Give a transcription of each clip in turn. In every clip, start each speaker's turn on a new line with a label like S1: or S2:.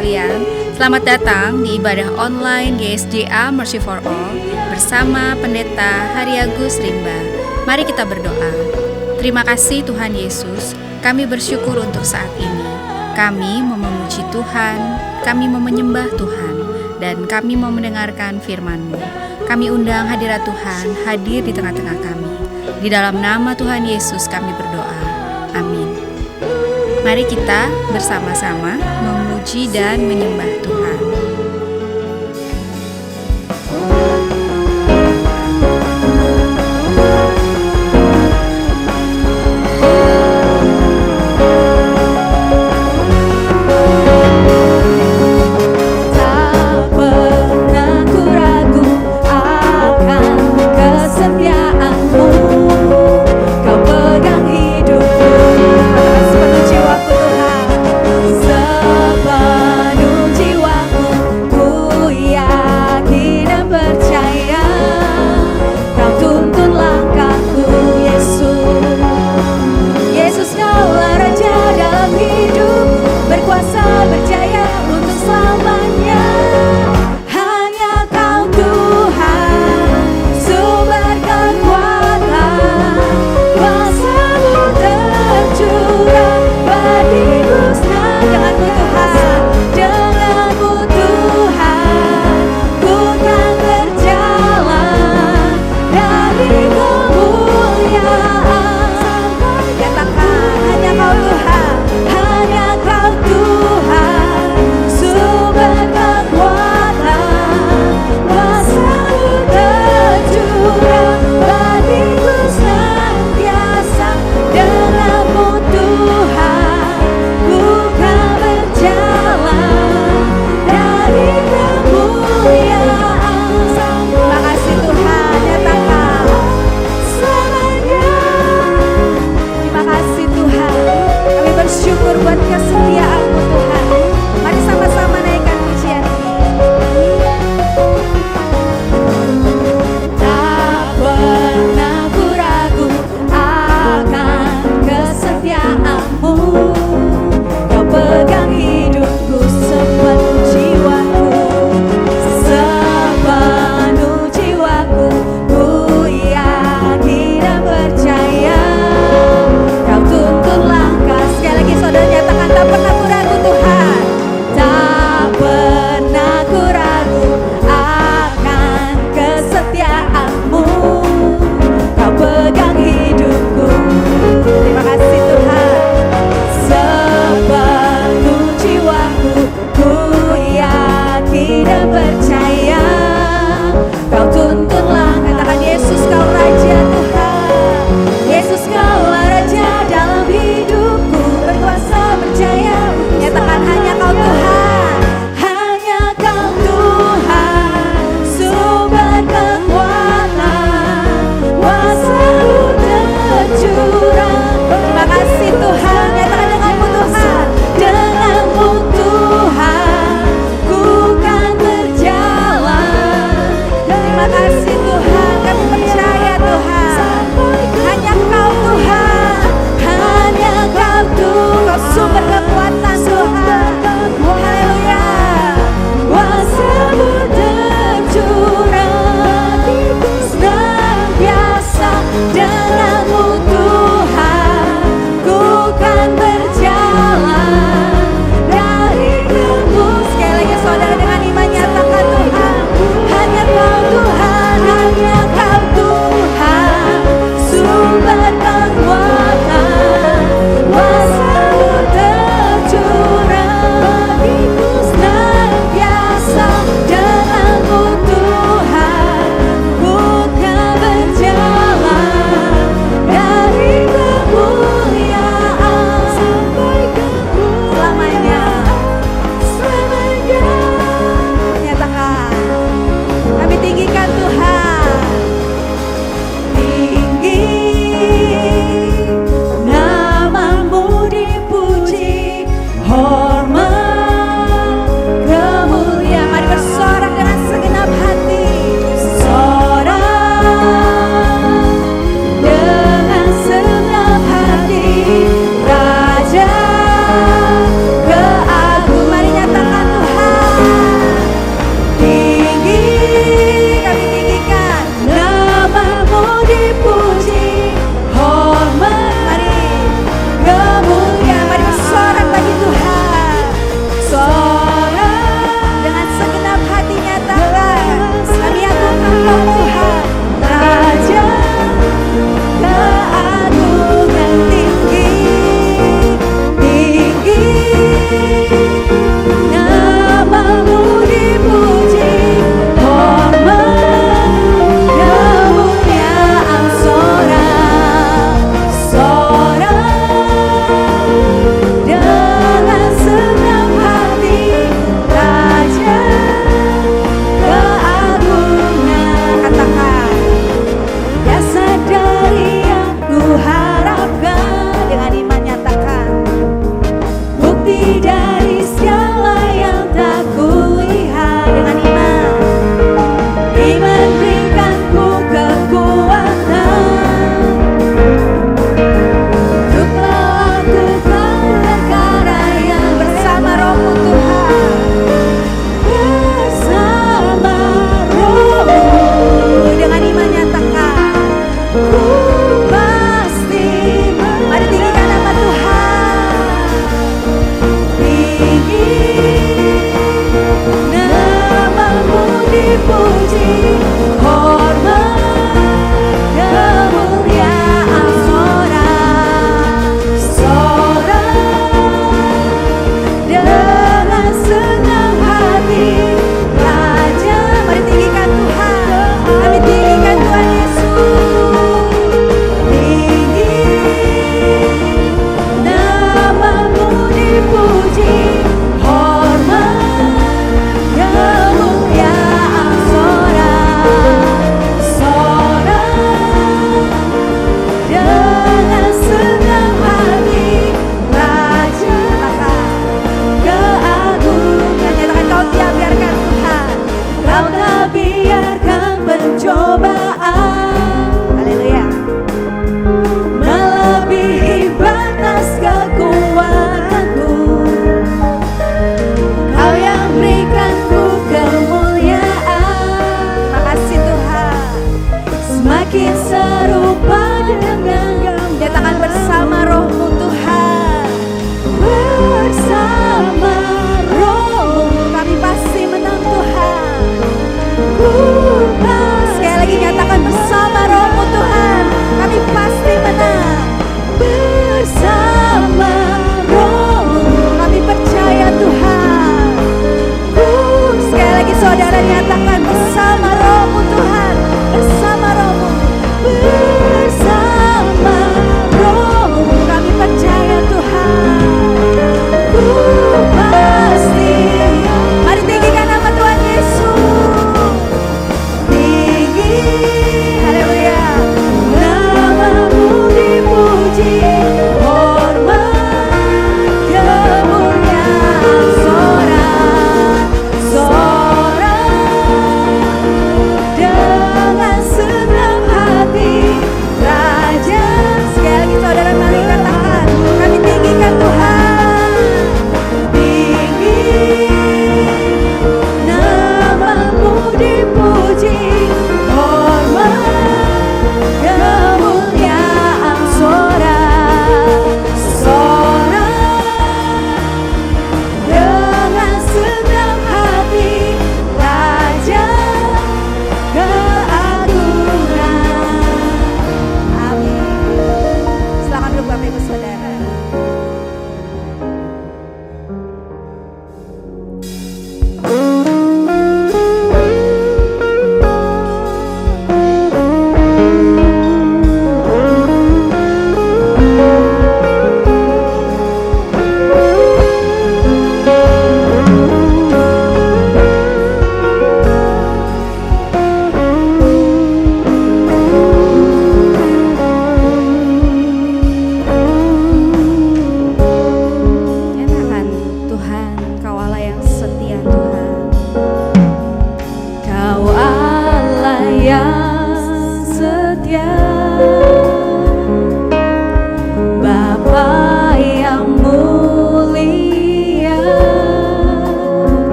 S1: sekalian, selamat datang di ibadah online GSJA Mercy for All bersama Pendeta Hari Agus Rimba. Mari kita berdoa. Terima kasih Tuhan Yesus, kami bersyukur untuk saat ini. Kami mau memuji Tuhan, kami mau menyembah Tuhan, dan kami mau mendengarkan firman-Mu. Kami undang hadirat Tuhan hadir di tengah-tengah kami. Di dalam nama Tuhan Yesus kami berdoa. Amin. Mari kita bersama-sama memuji dan menyembah Tuhan.
S2: Sepenuh jiwaku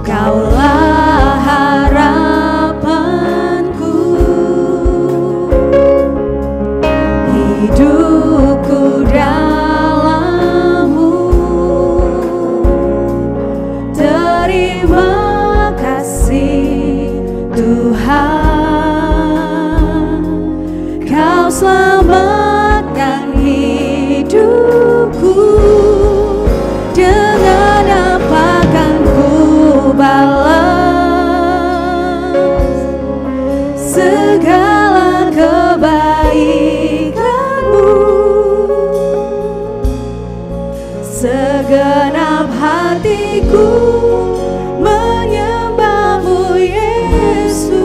S2: Kaulah harapanku, hidupku dalam-Mu. Terima kasih Tuhan, Kau selamatkan hidupku. Dengan apa kan ku balas segala kebaikan-Mu? Segenap hatiku menyembah-Mu Yesus.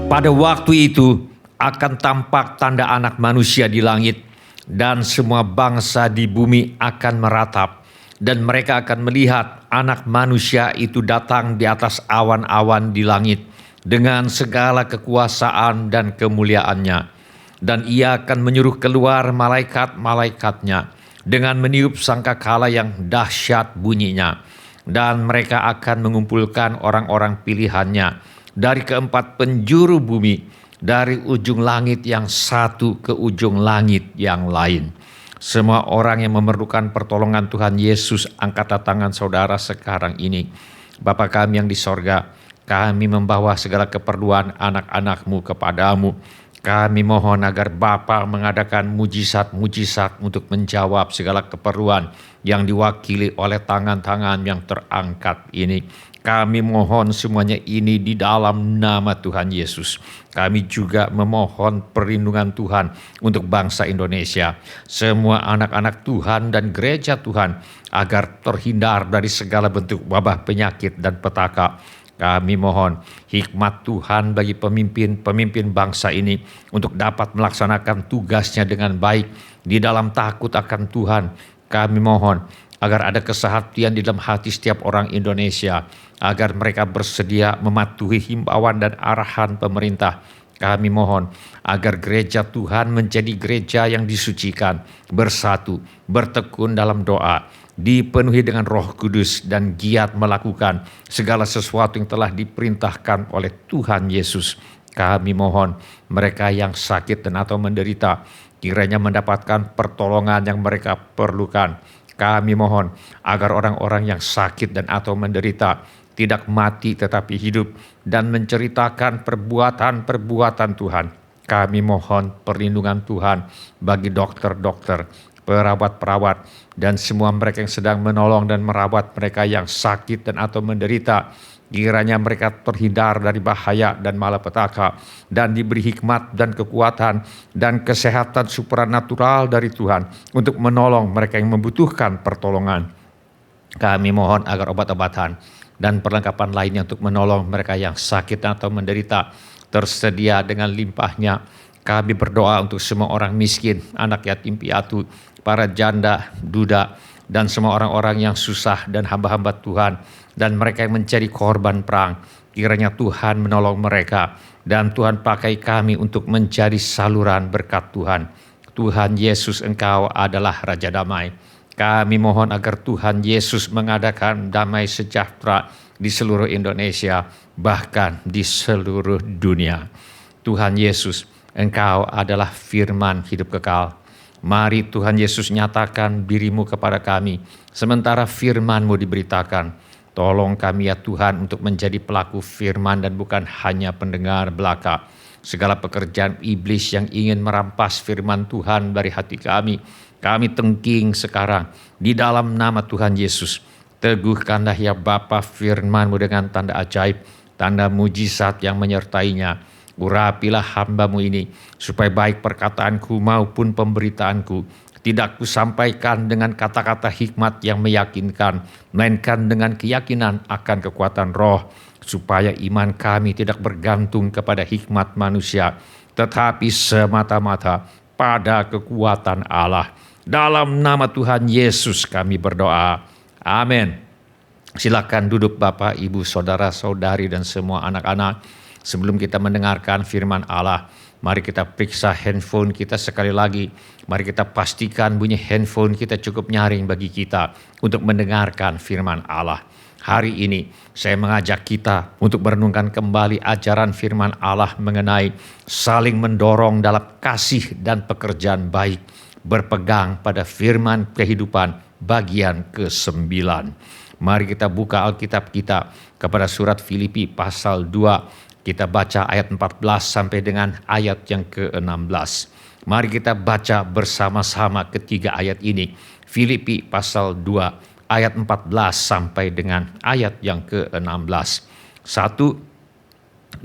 S3: Pada waktu itu akan tampak tanda anak manusia di langit, dan semua bangsa di bumi akan meratap, dan mereka akan melihat anak manusia itu datang di atas awan-awan di langit dengan segala kekuasaan dan kemuliaannya. Dan ia akan menyuruh keluar malaikat-malaikatnya dengan meniup sangkakala yang dahsyat bunyinya. Dan mereka akan mengumpulkan orang-orang pilihannya dari keempat penjuru bumi, dari ujung langit yang satu ke ujung langit yang lain. Semua orang yang memerlukan pertolongan Tuhan Yesus, angkat tangan saudara sekarang ini. Bapa kami yang di sorga, kami membawa segala keperluan anak-anak-Mu kepadamu. Kami mohon agar Bapa mengadakan mujizat-mujizat untuk menjawab segala keperluan yang diwakili oleh tangan-tangan yang terangkat ini. Kami mohon semuanya ini di dalam nama Tuhan Yesus. Kami juga memohon perlindungan Tuhan untuk bangsa Indonesia, semua anak-anak Tuhan dan gereja Tuhan, agar terhindar dari segala bentuk wabah, penyakit, dan petaka. Kami mohon hikmat Tuhan bagi pemimpin bangsa ini untuk dapat melaksanakan tugasnya dengan baik di dalam takut akan Tuhan. Kami mohon agar ada kesehatian di dalam hati setiap orang Indonesia, agar mereka bersedia mematuhi himbauan dan arahan pemerintah. Kami mohon agar gereja Tuhan menjadi gereja yang disucikan, bersatu, bertekun dalam doa, dipenuhi dengan Roh Kudus, dan giat melakukan segala sesuatu yang telah diperintahkan oleh Tuhan Yesus. Kami mohon mereka yang sakit dan atau menderita kiranya mendapatkan pertolongan yang mereka perlukan. Kami mohon agar orang-orang yang sakit dan atau menderita tidak mati tetapi hidup dan menceritakan perbuatan-perbuatan Tuhan. Kami mohon perlindungan Tuhan bagi dokter-dokter, perawat-perawat, dan semua mereka yang sedang menolong dan merawat mereka yang sakit dan atau menderita. Kiranya mereka terhindar dari bahaya dan malapetaka, dan diberi hikmat dan kekuatan dan kesehatan supranatural dari Tuhan untuk menolong mereka yang membutuhkan pertolongan. Kami mohon agar obat-obatan dan perlengkapan lainnya untuk menolong mereka yang sakit atau menderita tersedia dengan limpahnya. Kami berdoa untuk semua orang miskin, anak yatim piatu, para janda, duda, dan semua orang-orang yang susah dan hamba-hamba Tuhan, dan mereka yang menjadi korban perang. Kiranya Tuhan menolong mereka, dan Tuhan pakai kami untuk menjadi saluran berkat Tuhan. Tuhan Yesus, Engkau adalah Raja Damai. Kami mohon agar Tuhan Yesus mengadakan damai sejahtera di seluruh Indonesia, bahkan di seluruh dunia. Tuhan Yesus, Engkau adalah firman hidup kekal. Mari Tuhan Yesus nyatakan diri-Mu kepada kami, sementara firman-Mu diberitakan. Tolong kami ya Tuhan untuk menjadi pelaku firman dan bukan hanya pendengar belaka. Segala pekerjaan iblis yang ingin merampas firman Tuhan dari hati kami tengking sekarang di dalam nama Tuhan Yesus. Teguhkanlah ya Bapa firman-Mu dengan tanda ajaib, tanda mujizat yang menyertainya. Urapilah hamba-Mu ini, supaya baik perkataanku maupun pemberitaanku tidak kusampaikan dengan kata-kata hikmat yang meyakinkan, melainkan dengan keyakinan akan kekuatan roh, supaya iman kami tidak bergantung kepada hikmat manusia, tetapi semata-mata pada kekuatan Allah. Dalam nama Tuhan Yesus kami berdoa. Amin. Silakan duduk Bapak, Ibu, Saudara-saudari, dan semua anak-anak. Sebelum kita mendengarkan firman Allah, mari kita periksa handphone kita sekali lagi. Mari kita pastikan bunyi handphone kita cukup nyaring bagi kita untuk mendengarkan firman Allah. Hari ini saya mengajak kita untuk merenungkan kembali ajaran firman Allah mengenai saling mendorong dalam kasih dan pekerjaan baik, berpegang pada firman kehidupan bagian ke-9. Mari kita buka Alkitab kita kepada surat Filipi pasal 2. Kita baca ayat 14 sampai dengan ayat yang ke-16. Mari kita baca bersama-sama ketiga ayat ini. Filipi pasal 2 ayat 14 sampai dengan ayat yang ke-16. 1, 2,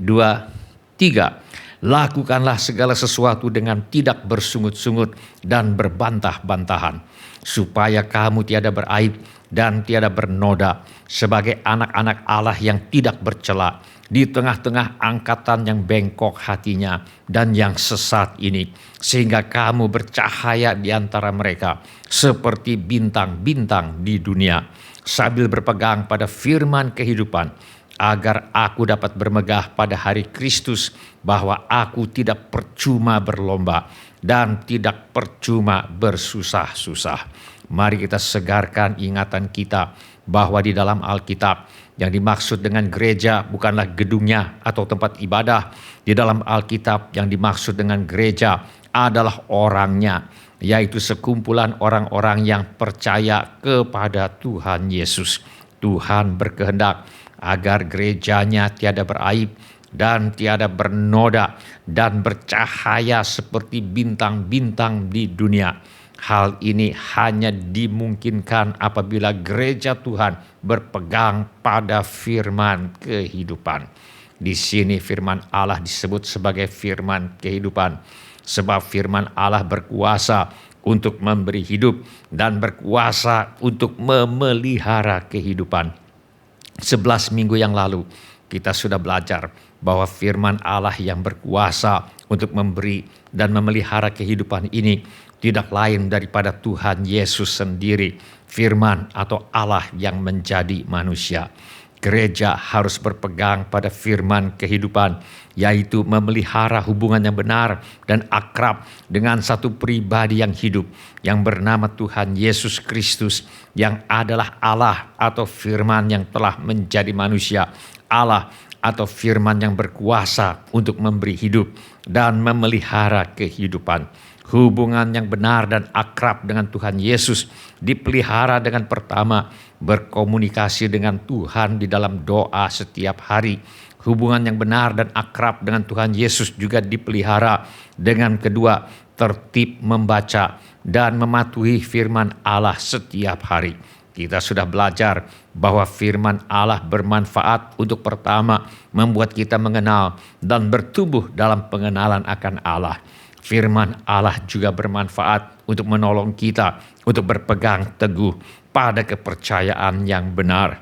S3: 3. Lakukanlah segala sesuatu dengan tidak bersungut-sungut dan berbantah-bantahan, supaya kamu tiada beraib dan tiada bernoda, sebagai anak-anak Allah yang tidak bercela di tengah-tengah angkatan yang bengkok hatinya dan yang sesat ini, sehingga kamu bercahaya di antara mereka seperti bintang-bintang di dunia, sambil berpegang pada firman kehidupan, agar aku dapat bermegah pada hari Kristus, bahwa aku tidak percuma berlomba dan tidak percuma bersusah-susah. Mari kita segarkan ingatan kita bahwa di dalam Alkitab yang dimaksud dengan gereja bukanlah gedungnya atau tempat ibadah. Di dalam Alkitab yang dimaksud dengan gereja adalah orangnya, yaitu sekumpulan orang-orang yang percaya kepada Tuhan Yesus. Tuhan berkehendak agar gerejanya tiada beraib dan tiada bernoda dan bercahaya seperti bintang-bintang di dunia. Hal ini hanya dimungkinkan apabila gereja Tuhan berpegang pada firman kehidupan. Di sini firman Allah disebut sebagai firman kehidupan, sebab firman Allah berkuasa untuk memberi hidup dan berkuasa untuk memelihara kehidupan. 11 minggu yang lalu kita sudah belajar bahwa firman Allah yang berkuasa untuk memberi dan memelihara kehidupan ini tidak lain daripada Tuhan Yesus sendiri, firman atau Allah yang menjadi manusia. Gereja harus berpegang pada firman kehidupan, yaitu memelihara hubungan yang benar dan akrab dengan satu pribadi yang hidup yang bernama Tuhan Yesus Kristus, yang adalah Allah atau firman yang telah menjadi manusia, Allah atau firman yang berkuasa untuk memberi hidup dan memelihara kehidupan. Hubungan yang benar dan akrab dengan Tuhan Yesus dipelihara dengan pertama berkomunikasi dengan Tuhan di dalam doa setiap hari. Hubungan yang benar dan akrab dengan Tuhan Yesus juga dipelihara dengan kedua tertib membaca dan mematuhi firman Allah setiap hari. Kita sudah belajar bahwa firman Allah bermanfaat untuk pertama membuat kita mengenal dan bertumbuh dalam pengenalan akan Allah. Firman Allah juga bermanfaat untuk menolong kita untuk berpegang teguh pada kepercayaan yang benar.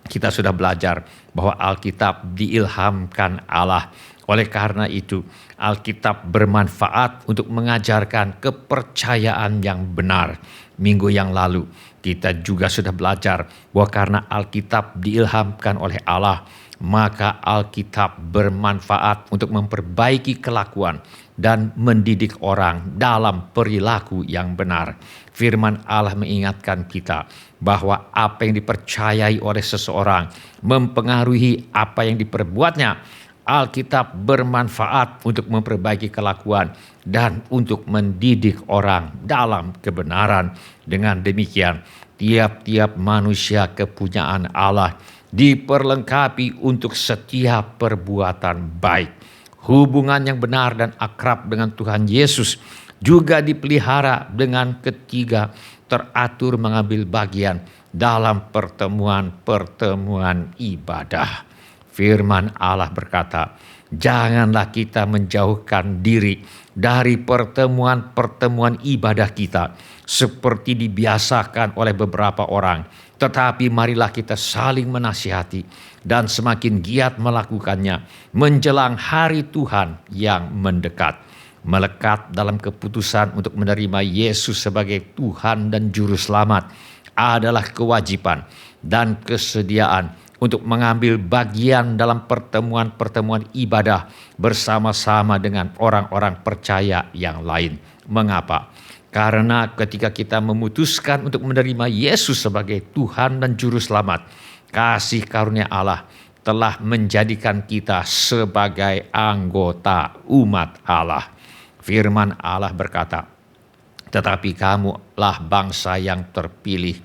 S3: Kita sudah belajar bahwa Alkitab diilhamkan Allah. Oleh karena itu, Alkitab bermanfaat untuk mengajarkan kepercayaan yang benar. Minggu yang lalu, kita juga sudah belajar bahwa karena Alkitab diilhamkan oleh Allah, maka Alkitab bermanfaat untuk memperbaiki kelakuan dan mendidik orang dalam perilaku yang benar. Firman Allah mengingatkan kita bahwa apa yang dipercayai oleh seseorang mempengaruhi apa yang diperbuatnya. Alkitab bermanfaat untuk memperbaiki kelakuan dan untuk mendidik orang dalam kebenaran. Dengan demikian, tiap-tiap manusia kepunyaan Allah diperlengkapi untuk setiap perbuatan baik. Hubungan yang benar dan akrab dengan Tuhan Yesus juga dipelihara dengan ketiga teratur mengambil bagian dalam pertemuan-pertemuan ibadah. Firman Allah berkata, janganlah kita menjauhkan diri dari pertemuan-pertemuan ibadah kita seperti dibiasakan oleh beberapa orang, tetapi marilah kita saling menasihati dan semakin giat melakukannya menjelang hari Tuhan yang mendekat. Melekat dalam keputusan untuk menerima Yesus sebagai Tuhan dan Juru Selamat adalah kewajiban dan kesediaan untuk mengambil bagian dalam pertemuan-pertemuan ibadah bersama-sama dengan orang-orang percaya yang lain. Mengapa? Karena ketika kita memutuskan untuk menerima Yesus sebagai Tuhan dan Juru Selamat, kasih karunia Allah telah menjadikan kita sebagai anggota umat Allah. Firman Allah berkata, tetapi kamulah bangsa yang terpilih,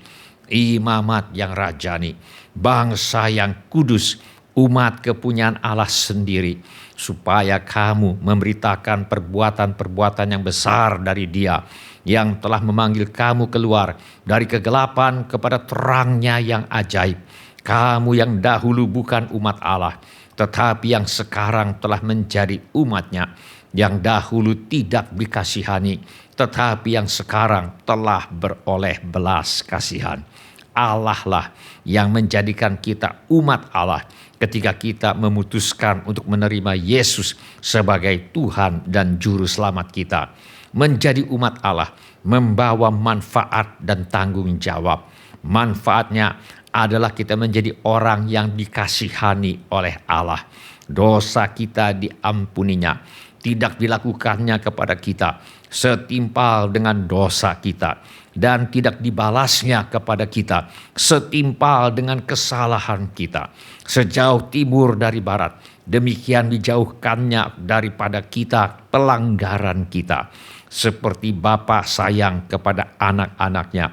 S3: imamat yang rajani, bangsa yang kudus, umat kepunyaan Allah sendiri, supaya kamu memberitakan perbuatan-perbuatan yang besar dari Dia yang telah memanggil kamu keluar dari kegelapan kepada terangnya yang ajaib. Kamu yang dahulu bukan umat Allah, tetapi yang sekarang telah menjadi umat-Nya, yang dahulu tidak dikasihani, tetapi yang sekarang telah beroleh belas kasihan. Allah lah yang menjadikan kita umat Allah ketika kita memutuskan untuk menerima Yesus sebagai Tuhan dan Juru Selamat kita. Menjadi umat Allah membawa manfaat dan tanggung jawab. Manfaatnya adalah kita menjadi orang yang dikasihani oleh Allah. Dosa kita diampuninya, tidak dilakukannya kepada kita setimpal dengan dosa kita, dan tidak dibalasnya kepada kita setimpal dengan kesalahan kita. Sejauh timur dari barat, demikian dijauhkannya daripada kita pelanggaran kita. Seperti Bapa sayang kepada anak-anaknya,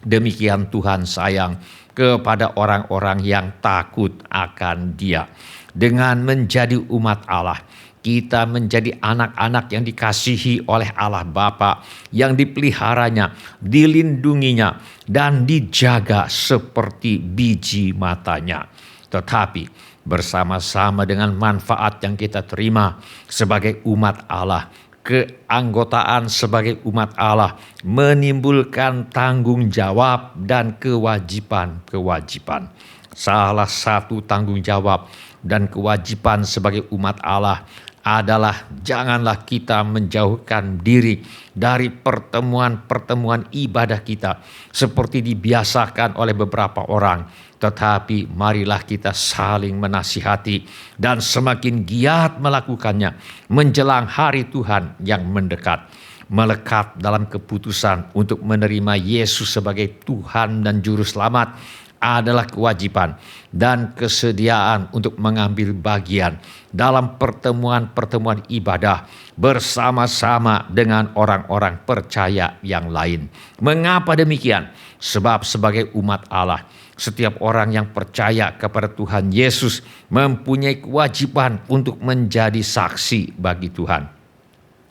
S3: demikian Tuhan sayang kepada orang-orang yang takut akan Dia. Dengan menjadi umat Allah, kita menjadi anak-anak yang dikasihi oleh Allah Bapa, yang dipeliharanya, dilindunginya, dan dijaga seperti biji matanya. Tetapi bersama-sama dengan manfaat yang kita terima sebagai umat Allah, keanggotaan sebagai umat Allah menimbulkan tanggung jawab dan kewajiban-kewajiban. Salah satu tanggung jawab dan kewajiban sebagai umat Allah adalah janganlah kita menjauhkan diri dari pertemuan-pertemuan ibadah kita seperti dibiasakan oleh beberapa orang. Tetapi marilah kita saling menasihati dan semakin giat melakukannya menjelang hari Tuhan yang mendekat. Melekat dalam keputusan untuk menerima Yesus sebagai Tuhan dan Juru Selamat adalah kewajiban dan kesediaan untuk mengambil bagian dalam pertemuan-pertemuan ibadah bersama-sama dengan orang-orang percaya yang lain. Mengapa demikian? Sebab sebagai umat Allah, setiap orang yang percaya kepada Tuhan Yesus mempunyai kewajiban untuk menjadi saksi bagi Tuhan.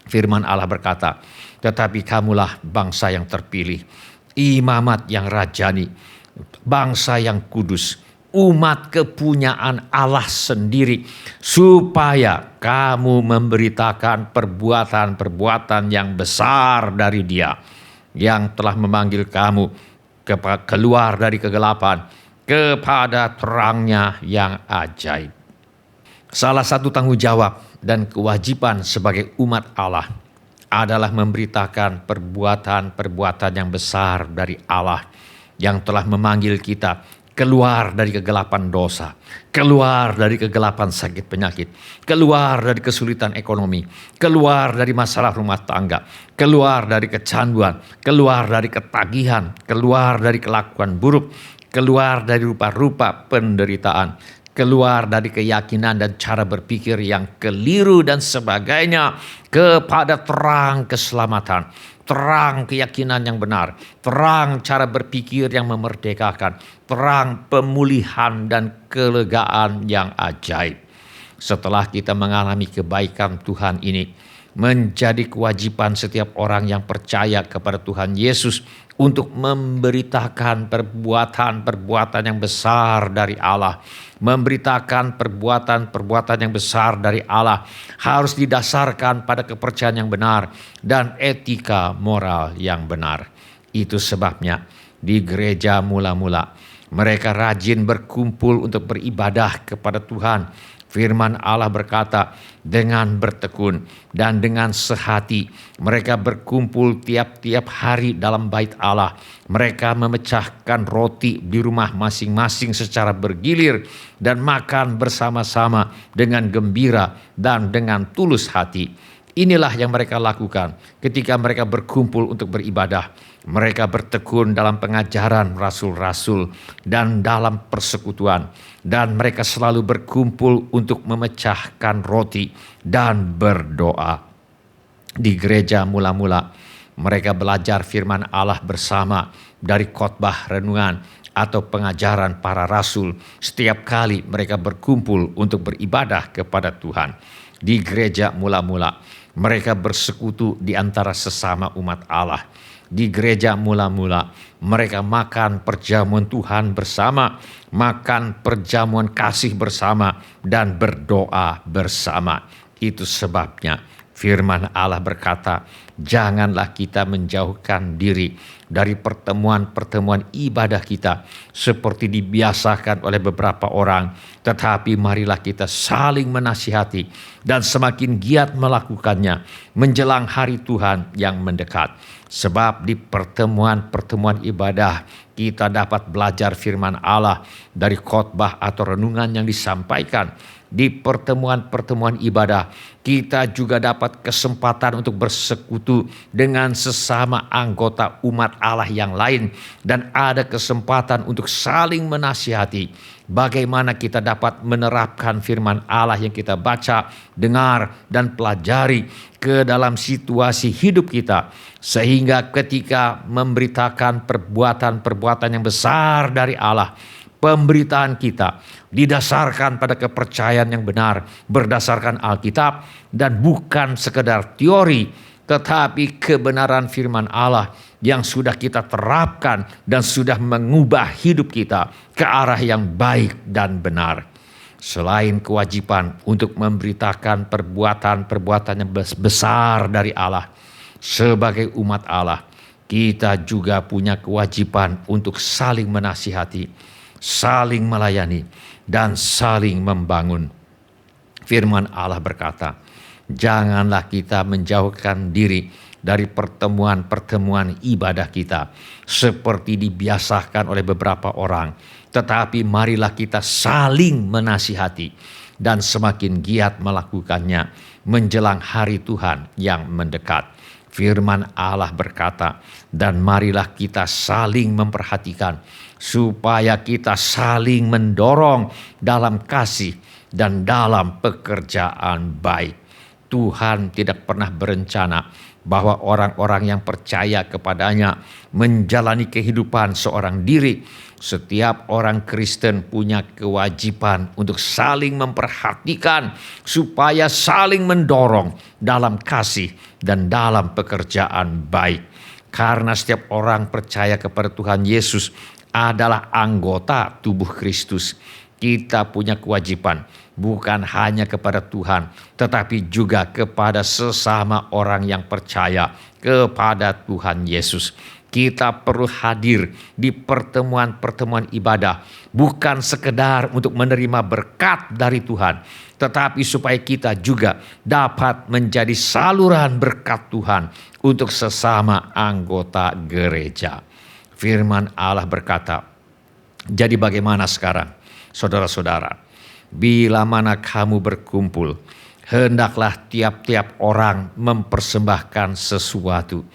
S3: Firman Allah berkata, "Tetapi kamulah bangsa yang terpilih, imamat yang rajani, bangsa yang kudus, umat kepunyaan Allah sendiri, supaya kamu memberitakan perbuatan-perbuatan yang besar dari Dia, yang telah memanggil kamu keluar dari kegelapan kepada terangnya yang ajaib." Salah satu tanggung jawab dan kewajiban sebagai umat Allah adalah memberitakan perbuatan-perbuatan yang besar dari Allah yang telah memanggil kita keluar dari kegelapan dosa, keluar dari kegelapan sakit penyakit, keluar dari kesulitan ekonomi, keluar dari masalah rumah tangga, keluar dari kecanduan, keluar dari ketagihan, keluar dari kelakuan buruk, keluar dari rupa-rupa penderitaan, keluar dari keyakinan dan cara berpikir yang keliru dan sebagainya, kepada terang keselamatan, terang keyakinan yang benar, terang cara berpikir yang memerdekakan, terang pemulihan dan kelegaan yang ajaib. Setelah kita mengalami kebaikan Tuhan ini, menjadi kewajiban setiap orang yang percaya kepada Tuhan Yesus untuk memberitakan perbuatan-perbuatan yang besar dari Allah. Memberitakan perbuatan-perbuatan yang besar dari Allah harus didasarkan pada kepercayaan yang benar dan etika moral yang benar. Itu sebabnya di gereja mula-mula mereka rajin berkumpul untuk beribadah kepada Tuhan. Firman Allah berkata, dengan bertekun dan dengan sehati mereka berkumpul tiap-tiap hari dalam bait Allah. Mereka memecahkan roti di rumah masing-masing secara bergilir dan makan bersama-sama dengan gembira dan dengan tulus hati. Inilah yang mereka lakukan ketika mereka berkumpul untuk beribadah. Mereka bertekun dalam pengajaran rasul-rasul dan dalam persekutuan. Dan mereka selalu berkumpul untuk memecahkan roti dan berdoa. Di gereja mula-mula mereka belajar firman Allah bersama dari khotbah renungan atau pengajaran para rasul setiap kali mereka berkumpul untuk beribadah kepada Tuhan. Di gereja mula-mula mereka bersekutu di antara sesama umat Allah. Di gereja mula-mula mereka makan perjamuan Tuhan bersama, makan perjamuan kasih bersama, dan berdoa bersama. Itu sebabnya firman Allah berkata, janganlah kita menjauhkan diri dari pertemuan-pertemuan ibadah kita seperti dibiasakan oleh beberapa orang, tetapi marilah kita saling menasihati dan semakin giat melakukannya menjelang hari Tuhan yang mendekat. Sebab di pertemuan-pertemuan ibadah kita dapat belajar firman Allah dari khotbah atau renungan yang disampaikan. Di pertemuan-pertemuan ibadah kita juga dapat kesempatan untuk bersekutu dengan sesama anggota umat Allah yang lain, dan ada kesempatan untuk saling menasihati bagaimana kita dapat menerapkan firman Allah yang kita baca, dengar, dan pelajari ke dalam situasi hidup kita, sehingga ketika memberitakan perbuatan-perbuatan yang besar dari Allah, pemberitaan kita didasarkan pada kepercayaan yang benar berdasarkan Alkitab dan bukan sekedar teori, tetapi kebenaran firman Allah yang sudah kita terapkan dan sudah mengubah hidup kita ke arah yang baik dan benar. Selain kewajiban untuk memberitakan perbuatan-perbuatan yang besar dari Allah, sebagai umat Allah, kita juga punya kewajiban untuk saling menasihati, saling melayani, dan saling membangun. Firman Allah berkata, janganlah kita menjauhkan diri dari pertemuan-pertemuan ibadah kita seperti dibiasakan oleh beberapa orang, tetapi marilah kita saling menasihati dan semakin giat melakukannya menjelang hari Tuhan yang mendekat. Firman Allah berkata, dan marilah kita saling memperhatikan supaya kita saling mendorong dalam kasih dan dalam pekerjaan baik. Tuhan tidak pernah berencana bahwa orang-orang yang percaya kepadanya menjalani kehidupan seorang diri. Setiap orang Kristen punya kewajiban untuk saling memperhatikan supaya saling mendorong dalam kasih dan dalam pekerjaan baik. Karena setiap orang percaya kepada Tuhan Yesus adalah anggota tubuh Kristus. Kita punya kewajiban bukan hanya kepada Tuhan, tetapi juga kepada sesama orang yang percaya kepada Tuhan Yesus. Kita perlu hadir di pertemuan-pertemuan ibadah bukan sekedar untuk menerima berkat dari Tuhan, tetapi supaya kita juga dapat menjadi saluran berkat Tuhan untuk sesama anggota gereja. Firman Allah berkata, jadi bagaimana sekarang, saudara-saudara? Bila mana kamu berkumpul, hendaklah tiap-tiap orang mempersembahkan sesuatu,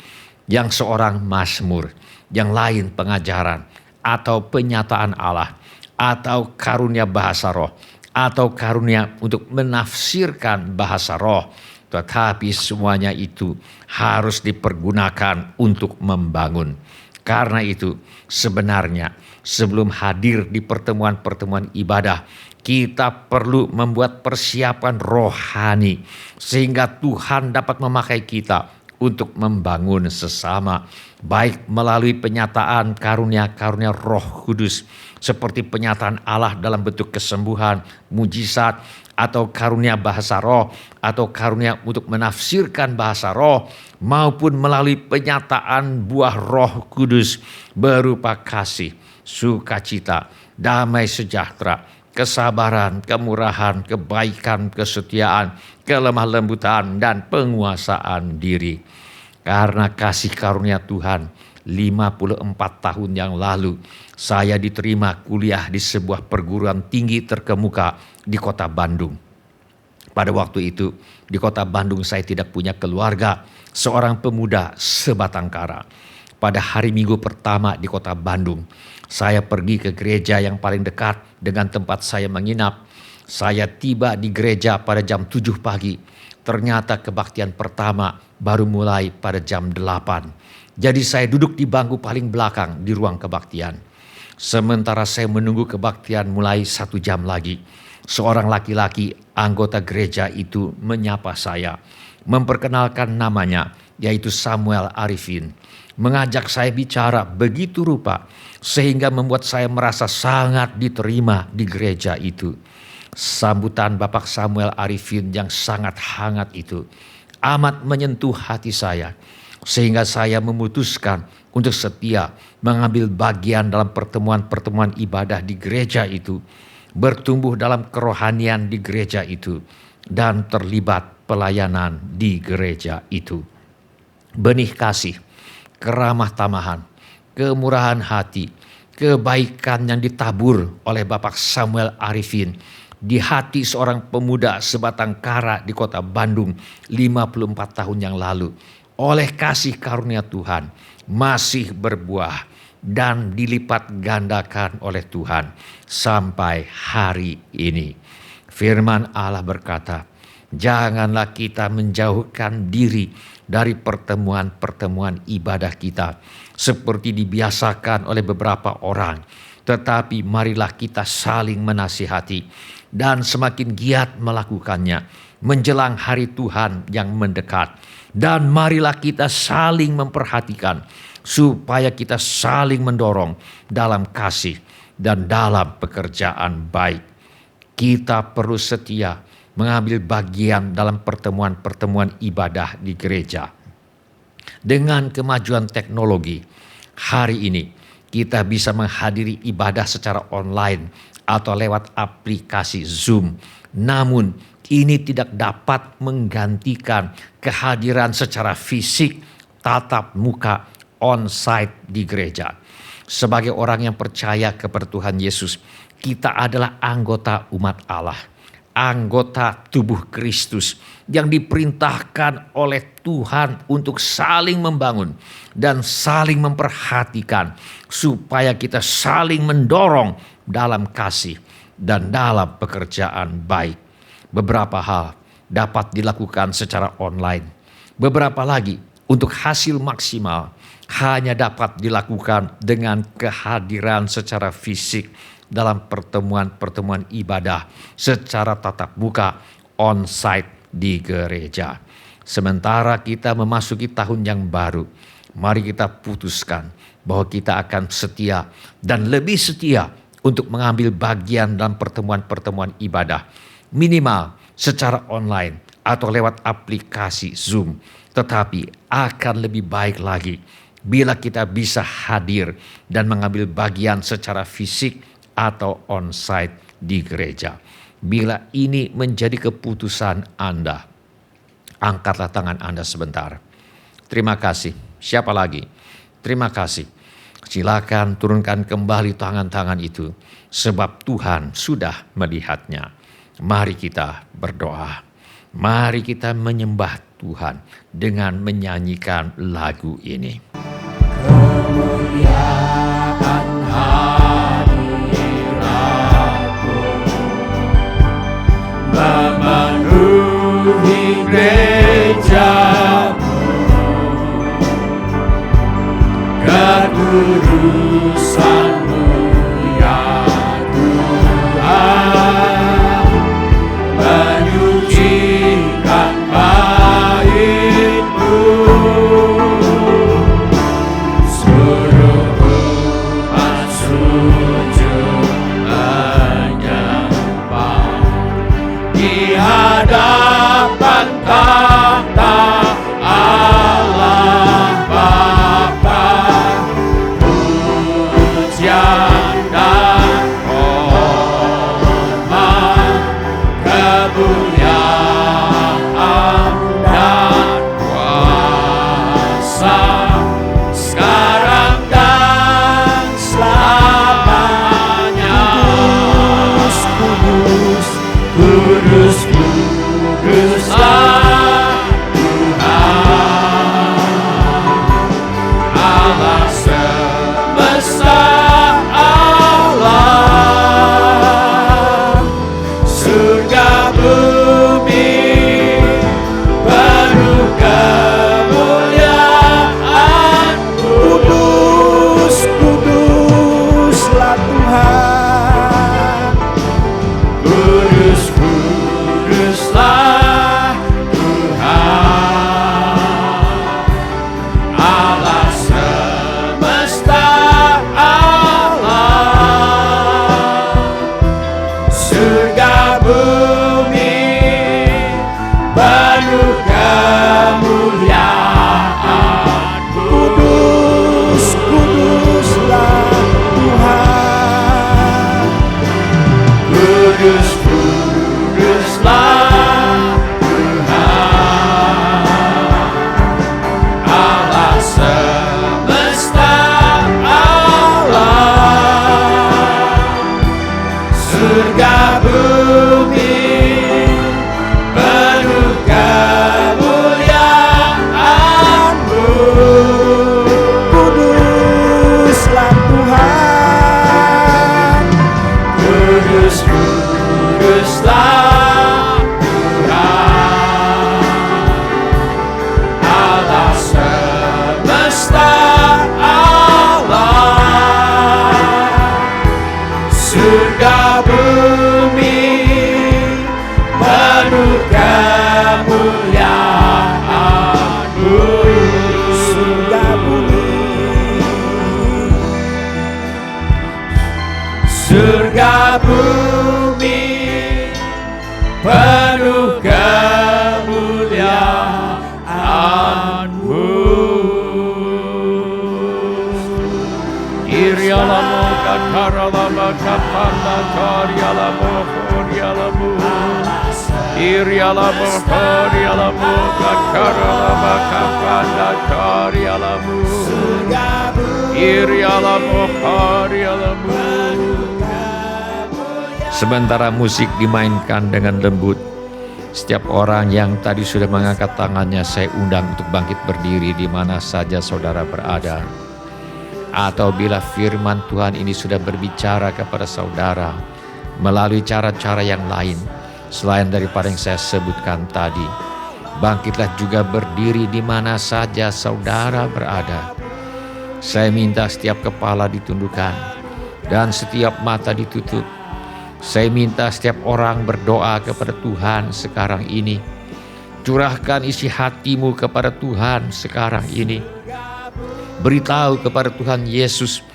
S3: yang seorang mazmur, yang lain pengajaran, atau penyataan Allah, atau karunia bahasa roh, atau karunia untuk menafsirkan bahasa roh. Tetapi semuanya itu harus dipergunakan untuk membangun. Karena itu sebenarnya sebelum hadir di pertemuan-pertemuan ibadah, kita perlu membuat persiapan rohani sehingga Tuhan dapat memakai kita untuk membangun sesama, baik melalui penyataan karunia-karunia Roh Kudus seperti penyataan Allah dalam bentuk kesembuhan, mujizat, atau karunia bahasa roh, atau karunia untuk menafsirkan bahasa roh, maupun melalui penyataan buah Roh Kudus berupa kasih, sukacita, damai sejahtera, kesabaran, kemurahan, kebaikan, kesetiaan, kelemah lembutan, dan penguasaan diri. Karena kasih karunia Tuhan, 54 tahun yang lalu saya diterima kuliah di sebuah perguruan tinggi terkemuka di kota Bandung. Pada waktu itu di kota Bandung saya tidak punya keluarga, seorang pemuda sebatang kara. Pada hari Minggu pertama di kota Bandung, saya pergi ke gereja yang paling dekat dengan tempat saya menginap. Saya tiba di gereja pada jam 7 pagi. Ternyata kebaktian pertama baru mulai pada jam 8. Jadi saya duduk di bangku paling belakang di ruang kebaktian. Sementara saya menunggu kebaktian mulai 1 jam lagi, seorang laki-laki anggota gereja itu menyapa saya, memperkenalkan namanya, yaitu Samuel Arifin. Mengajak saya bicara begitu rupa sehingga membuat saya merasa sangat diterima di gereja itu. Sambutan Bapak Samuel Arifin yang sangat hangat itu amat menyentuh hati saya, sehingga saya memutuskan untuk setia mengambil bagian dalam pertemuan-pertemuan ibadah di gereja itu, bertumbuh dalam kerohanian di gereja itu, dan terlibat pelayanan di gereja itu. Benih kasih, keramah tamahan, kemurahan hati, kebaikan yang ditabur oleh Bapak Samuel Arifin di hati seorang pemuda sebatang kara di kota Bandung 54 tahun yang lalu, oleh kasih karunia Tuhan masih berbuah dan dilipat gandakan oleh Tuhan sampai hari ini. Firman Allah berkata, janganlah kita menjauhkan diri dari pertemuan-pertemuan ibadah kita seperti dibiasakan oleh beberapa orang, tetapi marilah kita saling menasihati dan semakin giat melakukannya menjelang hari Tuhan yang mendekat. Dan marilah kita saling memperhatikan supaya kita saling mendorong dalam kasih dan dalam pekerjaan baik. Kita perlu setia mengambil bagian dalam pertemuan-pertemuan ibadah di gereja. Dengan kemajuan teknologi, hari ini kita bisa menghadiri ibadah secara online atau lewat aplikasi Zoom. Namun ini tidak dapat menggantikan kehadiran secara fisik tatap muka on-site di gereja. Sebagai orang yang percaya kepada Tuhan Yesus, kita adalah anggota umat Allah, anggota tubuh Kristus yang diperintahkan oleh Tuhan untuk saling membangun dan saling memperhatikan supaya kita saling mendorong dalam kasih dan dalam pekerjaan baik. Beberapa hal dapat dilakukan secara online, beberapa lagi untuk hasil maksimal hanya dapat dilakukan dengan kehadiran secara fisik dalam pertemuan-pertemuan ibadah secara tatap muka on-site di gereja. Sementara kita memasuki tahun yang baru, mari kita putuskan bahwa kita akan setia dan lebih setia untuk mengambil bagian dalam pertemuan-pertemuan ibadah, minimal secara online atau lewat aplikasi Zoom. Tetapi akan lebih baik lagi bila kita bisa hadir dan mengambil bagian secara fisik atau on-site di gereja. Bila ini menjadi keputusan Anda, angkatlah tangan Anda sebentar. Terima kasih. Siapa lagi? Terima kasih. Silakan turunkan kembali tangan-tangan itu, sebab Tuhan sudah melihatnya. Mari kita berdoa. Mari kita menyembah Tuhan dengan menyanyikan lagu ini.
S4: Kemuliaan hadiratmu memenuhi gerejamu, kekudusanmu ya Tuhan menyucikan bait-Mu. Suruh umat sujud menyembah di hadapan tahta Allah Bapa. Pujian penuh kemuliaan-Mu.
S5: Kudus, kuduslah Tuhan.
S4: Kudus, kuduslah Tuhan, Allah semesta alam, surga bumi penuh kemuliaan-Mu.
S5: Kuduslah Tuhan.
S4: Kudus, kuduslah Tuhan, Allah semesta alam, surga bumi penuh kemuliaan-Mu.
S5: Surga bumi,
S4: Surga bumi penuh kemuliaan-Mu. Irialamo kakaralama kapanda karialamo korialamo. Irialamo korialamo kakaralama kapanda karialamo. Irialamo korialamo.
S3: Sementara musik dimainkan dengan lembut, setiap orang yang tadi sudah mengangkat tangannya saya undang untuk bangkit berdiri di mana saja saudara berada. Atau bila firman Tuhan ini sudah berbicara kepada saudara melalui cara-cara yang lain selain daripada yang saya sebutkan tadi, bangkitlah juga berdiri di mana saja saudara berada. Saya minta setiap kepala ditundukkan dan setiap mata ditutup. Saya minta setiap orang berdoa kepada Tuhan sekarang ini. Curahkan isi hatimu kepada Tuhan sekarang ini. Beritahu kepada Tuhan Yesus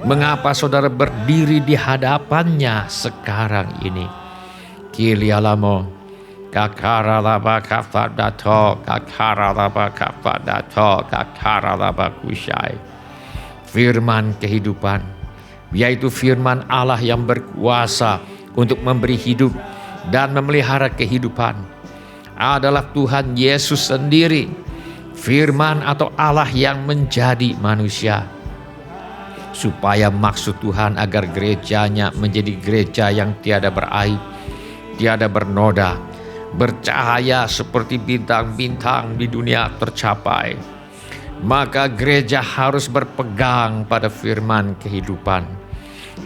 S3: mengapa saudara berdiri di hadapannya sekarang ini. Kilialamo kakaralaba kafadato kakaralaba kafadato kakaralaba kusyai. Firman kehidupan, yaitu firman Allah yang berkuasa untuk memberi hidup dan memelihara kehidupan, adalah Tuhan Yesus sendiri, firman atau Allah yang menjadi manusia, supaya maksud Tuhan agar gerejanya menjadi gereja yang tiada beraib, tiada bernoda, bercahaya seperti bintang-bintang di dunia tercapai. Maka gereja harus berpegang pada firman kehidupan,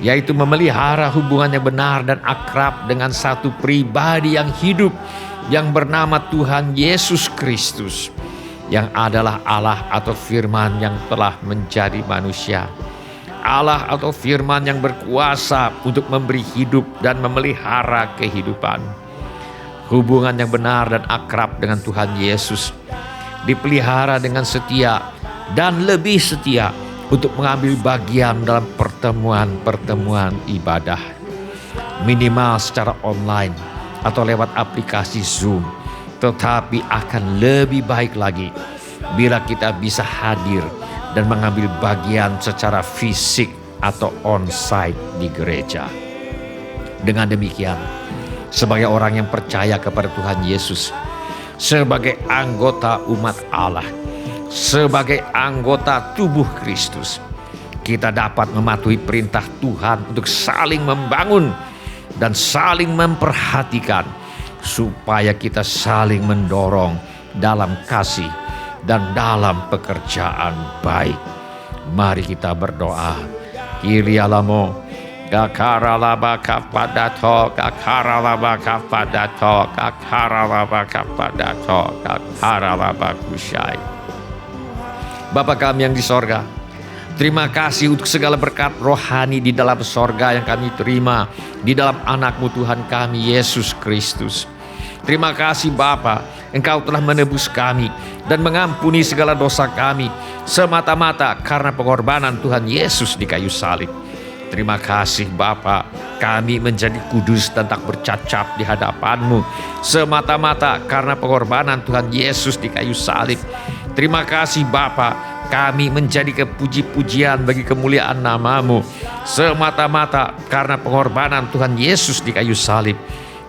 S3: yaitu memelihara hubungan yang benar dan akrab dengan satu pribadi yang hidup yang bernama Tuhan Yesus Kristus, yang adalah Allah atau firman yang telah menjadi manusia, Allah atau firman yang berkuasa untuk memberi hidup dan memelihara kehidupan. Hubungan yang benar dan akrab dengan Tuhan Yesus dipelihara dengan setia dan lebih setia untuk mengambil bagian dalam pertemuan-pertemuan ibadah, minimal secara online atau lewat aplikasi Zoom. Tetapi akan lebih baik lagi bila kita bisa hadir dan mengambil bagian secara fisik atau onsite di gereja. Dengan demikian, sebagai orang yang percaya kepada Tuhan Yesus, sebagai anggota umat Allah, sebagai anggota tubuh Kristus, kita dapat mematuhi perintah Tuhan untuk saling membangun dan saling memperhatikan, supaya kita saling mendorong dalam kasih dan dalam pekerjaan baik. Mari kita berdoa. Kirialamo gakaralaba kapadato gakaralaba kapadato gakaralaba kapadato gakaralaba kusyai. Bapa kami yang di sorga, terima kasih untuk segala berkat rohani di dalam sorga yang kami terima di dalam anak-Mu Tuhan kami Yesus Kristus. Terima kasih Bapa, Engkau telah menebus kami dan mengampuni segala dosa kami semata-mata karena pengorbanan Tuhan Yesus di kayu salib. Terima kasih Bapa, kami menjadi kudus dan tak bercacat di hadapan-Mu semata-mata karena pengorbanan Tuhan Yesus di kayu salib. Terima kasih Bapa, kami menjadi kepuji-pujian bagi kemuliaan nama-Mu semata-mata karena pengorbanan Tuhan Yesus di kayu salib.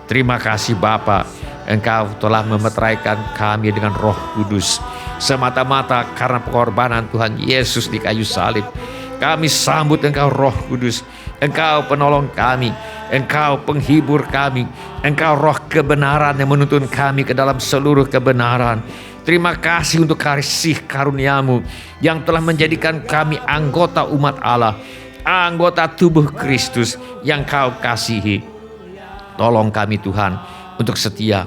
S3: Terima kasih Bapa, Engkau telah memeteraikan kami dengan Roh Kudus semata-mata karena pengorbanan Tuhan Yesus di kayu salib. Kami sambut Engkau Roh Kudus, Engkau penolong kami, Engkau penghibur kami, Engkau Roh kebenaran yang menuntun kami ke dalam seluruh kebenaran. Terima kasih untuk kasih karunia-Mu yang telah menjadikan kami anggota umat Allah, anggota tubuh Kristus yang Kau kasihi. Tolong kami Tuhan untuk setia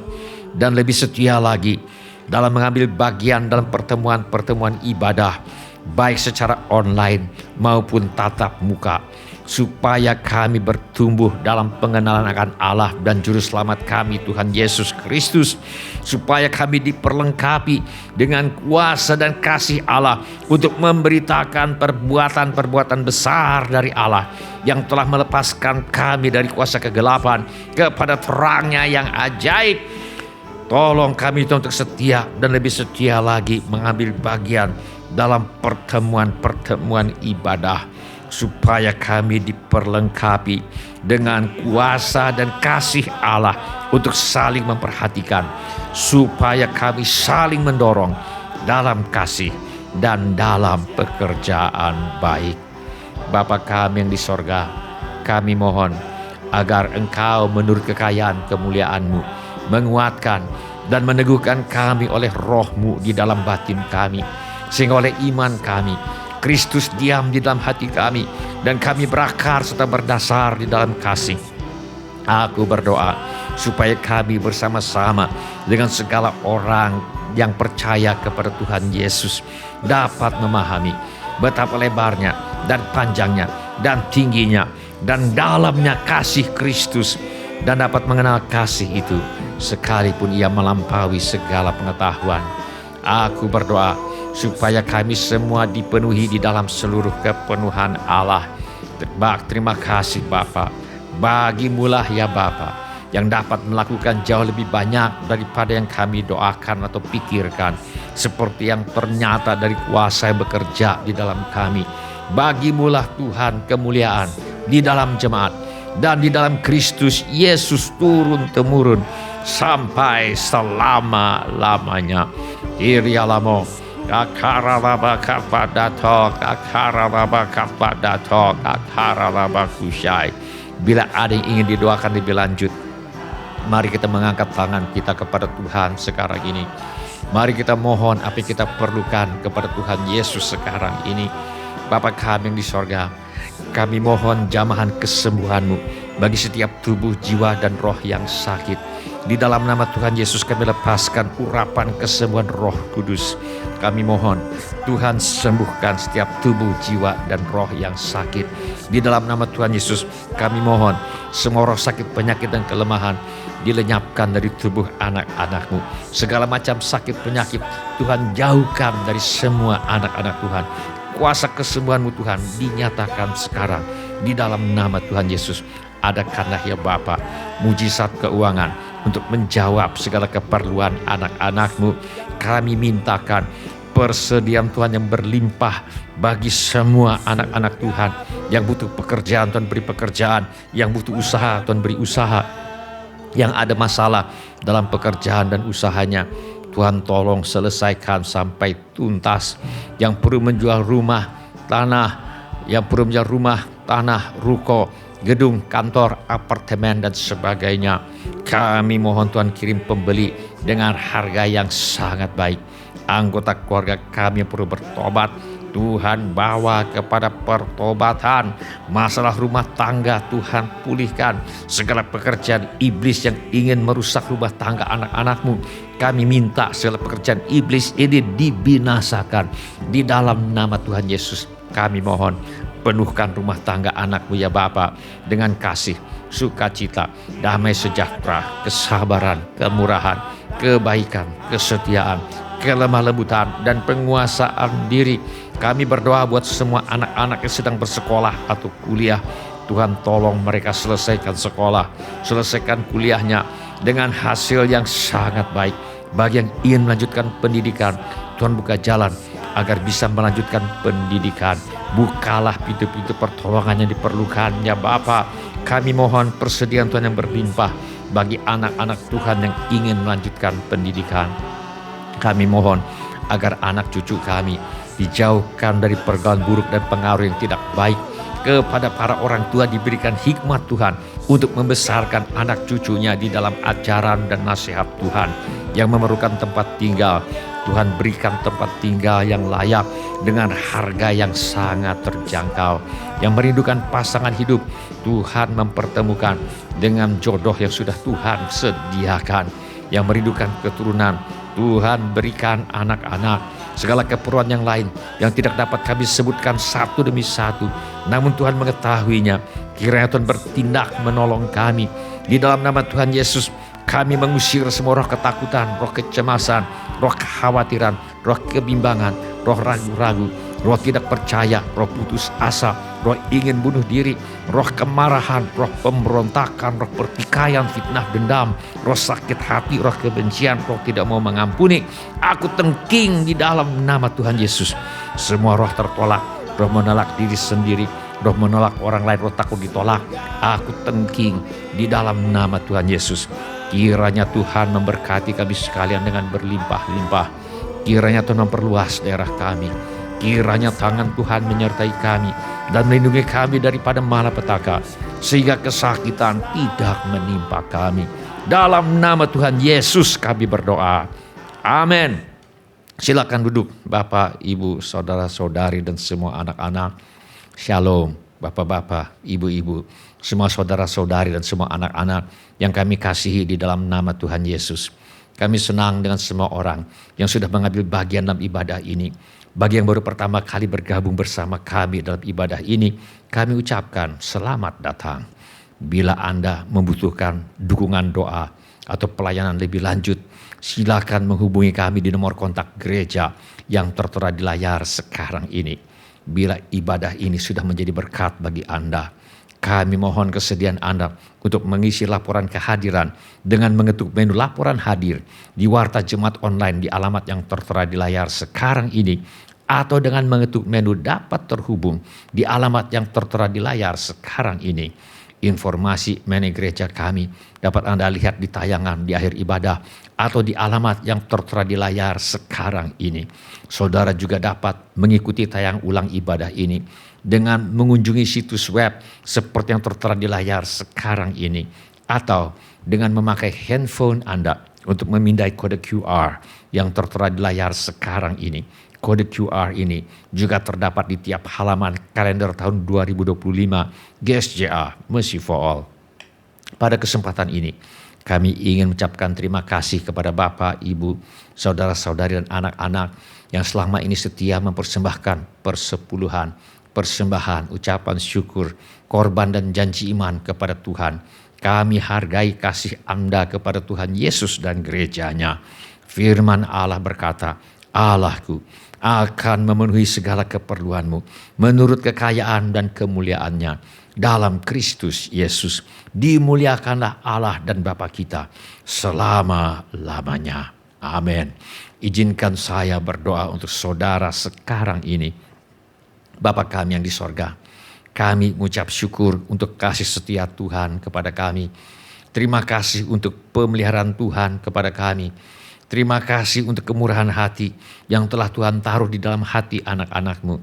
S3: dan lebih setia lagi dalam mengambil bagian dalam pertemuan-pertemuan ibadah, baik secara online maupun tatap muka, supaya kami bertumbuh dalam pengenalan akan Allah dan Juru Selamat kami Tuhan Yesus Kristus, supaya kami diperlengkapi dengan kuasa dan kasih Allah untuk memberitakan perbuatan-perbuatan besar dari Allah yang telah melepaskan kami dari kuasa kegelapan kepada terangnya yang ajaib. Tolong kami untuk setia dan lebih setia lagi mengambil bagian dalam pertemuan-pertemuan ibadah, supaya kami diperlengkapi dengan kuasa dan kasih Allah untuk saling memperhatikan, supaya kami saling mendorong dalam kasih dan dalam pekerjaan baik. Bapa kami yang di sorga, kami mohon agar Engkau menurut kekayaan kemuliaan-Mu menguatkan dan meneguhkan kami oleh Roh-Mu di dalam batin kami, sehingga oleh iman kami Kristus diam di dalam hati kami dan kami berakar serta berdasar di dalam kasih. Aku berdoa supaya kami bersama-sama dengan segala orang yang percaya kepada Tuhan Yesus dapat memahami betapa lebarnya dan panjangnya dan tingginya dan dalamnya kasih Kristus, dan dapat mengenal kasih itu sekalipun ia melampaui segala pengetahuan. Aku berdoa supaya kami semua dipenuhi di dalam seluruh kepenuhan Allah. Terima kasih Bapa, bagimulah ya Bapa yang dapat melakukan jauh lebih banyak daripada yang kami doakan atau pikirkan, seperti yang ternyata dari kuasa yang bekerja di dalam kami. Bagimulah Tuhan kemuliaan di dalam jemaat dan di dalam Kristus Yesus turun-temurun sampai selama-lamanya. Irialamo kakaralaba kapadato kakaralaba kapadato kakaralaba kusyai. Bila ada yang ingin didoakan lebih lanjut, mari kita mengangkat tangan kita kepada Tuhan sekarang ini. Mari kita mohon apa yang kita perlukan kepada Tuhan Yesus sekarang ini. Bapa kami yang di sorga, kami mohon jamahan kesembuhan-Mu bagi setiap tubuh, jiwa, dan roh yang sakit. Di dalam nama Tuhan Yesus kami lepaskan urapan kesembuhan Roh Kudus. Kami mohon Tuhan sembuhkan setiap tubuh, jiwa, dan roh yang sakit. Di dalam nama Tuhan Yesus kami mohon semua roh sakit, penyakit, dan kelemahan dilenyapkan dari tubuh anak-anak-Mu. Segala macam sakit penyakit Tuhan jauhkan dari semua anak-anak Tuhan. Kuasa kesembuhan-Mu Tuhan dinyatakan sekarang di dalam nama Tuhan Yesus. Adakanlah ya Bapa mujizat keuangan untuk menjawab segala keperluan anak-anak-Mu. Kami mintakan persediaan Tuhan yang berlimpah bagi semua anak-anak Tuhan yang butuh pekerjaan, Tuhan beri pekerjaan, yang butuh usaha, Tuhan beri usaha, yang ada masalah dalam pekerjaan dan usahanya, Tuhan tolong selesaikan sampai tuntas. Yang perlu menjual rumah, tanah, yang perlu menjual rumah, tanah, ruko, gedung, kantor, apartemen, dan sebagainya, kami mohon Tuhan kirim pembeli dengan harga yang sangat baik. Anggota keluarga kami yang perlu bertobat, Tuhan bawa kepada pertobatan. Masalah rumah tangga Tuhan pulihkan. Segala pekerjaan iblis yang ingin merusak rumah tangga anak-anak-Mu, kami minta segala pekerjaan iblis ini dibinasakan. Di dalam nama Tuhan Yesus kami mohon, penuhkan rumah tangga anak-Mu ya Bapa dengan kasih, sukacita, damai sejahtera, kesabaran, kemurahan, kebaikan, kesetiaan, kelemah lembutan, dan penguasaan diri. Kami berdoa buat semua anak-anak yang sedang bersekolah atau kuliah. Tuhan tolong mereka selesaikan sekolah, selesaikan kuliahnya dengan hasil yang sangat baik. Bagi yang ingin melanjutkan pendidikan, Tuhan buka jalan agar bisa melanjutkan pendidikan. Bukalah pintu-pintu pertolongan yang diperlukan ya Bapa. Kami mohon persediaan Tuhan yang berlimpah bagi anak-anak Tuhan yang ingin melanjutkan pendidikan. Kami mohon agar anak cucu kami dijauhkan dari pergaulan buruk dan pengaruh yang tidak baik. Kepada para orang tua diberikan hikmat Tuhan untuk membesarkan anak cucunya di dalam ajaran dan nasihat Tuhan. Yang memerlukan tempat tinggal, Tuhan berikan tempat tinggal yang layak dengan harga yang sangat terjangkau. Yang merindukan pasangan hidup, Tuhan mempertemukan dengan jodoh yang sudah Tuhan sediakan. Yang merindukan keturunan, Tuhan berikan anak-anak. Segala keperluan yang lain yang tidak dapat kami sebutkan satu demi satu, namun Tuhan mengetahuinya. Kiranya Tuhan bertindak menolong kami. Di dalam nama Tuhan Yesus, kami mengusir semua roh ketakutan, roh kecemasan, roh kekhawatiran, roh kebimbangan, roh ragu-ragu, roh tidak percaya, roh putus asa, roh ingin bunuh diri, roh kemarahan, roh pemberontakan, roh pertikaian, fitnah, dendam, roh sakit hati, roh kebencian, roh tidak mau mengampuni. Aku tengking di dalam nama Tuhan Yesus. Semua roh tertolak, roh menolak diri sendiri, roh menolak orang lain, roh takut ditolak. Aku tengking di dalam nama Tuhan Yesus. Kiranya Tuhan memberkati kami sekalian dengan berlimpah-limpah. Kiranya Tuhan memperluas daerah kami. Kiranya tangan Tuhan menyertai kami dan melindungi kami daripada malapetaka, sehingga kesakitan tidak menimpa kami. Dalam nama Tuhan Yesus kami berdoa. Amin. Silakan duduk Bapak, Ibu, saudara-saudari dan semua anak-anak. Shalom Bapak-bapak, Ibu-ibu, semua saudara-saudari dan semua anak-anak yang kami kasihi di dalam nama Tuhan Yesus. Kami senang dengan semua orang yang sudah mengambil bagian dalam ibadah ini. Bagi yang baru pertama kali bergabung bersama kami dalam ibadah ini, kami ucapkan selamat datang. Bila Anda membutuhkan dukungan doa atau pelayanan lebih lanjut, silakan menghubungi kami di nomor kontak gereja yang tertera di layar sekarang ini. Bila ibadah ini sudah menjadi berkat bagi Anda, kami mohon kesediaan Anda untuk mengisi laporan kehadiran dengan mengetuk menu laporan hadir di Warta Jemaat Online di alamat yang tertera di layar sekarang ini, atau dengan mengetuk menu dapat terhubung di alamat yang tertera di layar sekarang ini. Informasi mengenai gereja kami dapat Anda lihat di tayangan di akhir ibadah atau di alamat yang tertera di layar sekarang ini. Saudara juga dapat mengikuti tayang ulang ibadah ini dengan mengunjungi situs web seperti yang tertera di layar sekarang ini, atau dengan memakai handphone Anda untuk memindai kode QR yang tertera di layar sekarang ini. Kode QR ini juga terdapat di tiap halaman kalender tahun 2025 GSJA Mercy for All. Pada kesempatan ini, kami ingin mengucapkan terima kasih kepada Bapak, Ibu, saudara-saudari dan anak-anak yang selama ini setia mempersembahkan persepuluhan, persembahan, ucapan syukur, korban dan janji iman kepada Tuhan. Kami hargai kasih Anda kepada Tuhan Yesus dan gerejanya. Firman Allah berkata, Allahku akan memenuhi segala keperluanmu menurut kekayaan dan kemuliaannya dalam Kristus Yesus. Dimuliakanlah Allah dan Bapa kita selama-lamanya. Amin. Izinkan saya berdoa untuk saudara sekarang ini. Bapa kami yang di sorga, kami mengucap syukur untuk kasih setia Tuhan kepada kami. Terima kasih untuk pemeliharaan Tuhan kepada kami. Terima kasih untuk kemurahan hati yang telah Tuhan taruh di dalam hati anak-anak-Mu.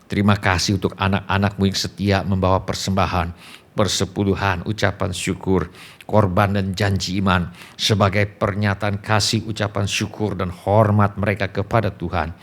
S3: Terima kasih untuk anak-anak-Mu yang setia membawa persembahan, persepuluhan, ucapan syukur, korban dan janji iman sebagai pernyataan kasih, ucapan syukur dan hormat mereka kepada Tuhan.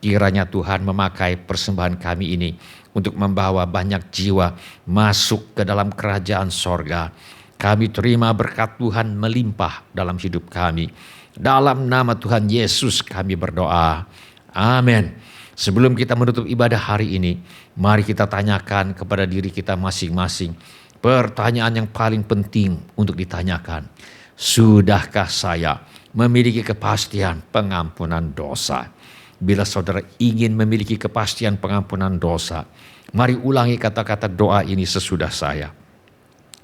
S3: Kiranya Tuhan memakai persembahan kami ini untuk membawa banyak jiwa masuk ke dalam kerajaan sorga. Kami terima berkat Tuhan melimpah dalam hidup kami. Dalam nama Tuhan Yesus kami berdoa. Amin. Sebelum kita menutup ibadah hari ini, mari kita tanyakan kepada diri kita masing-masing pertanyaan yang paling penting untuk ditanyakan. Sudahkah saya memiliki kepastian pengampunan dosa. Bila saudara ingin memiliki kepastian pengampunan dosa, mari ulangi kata-kata doa ini sesudah saya.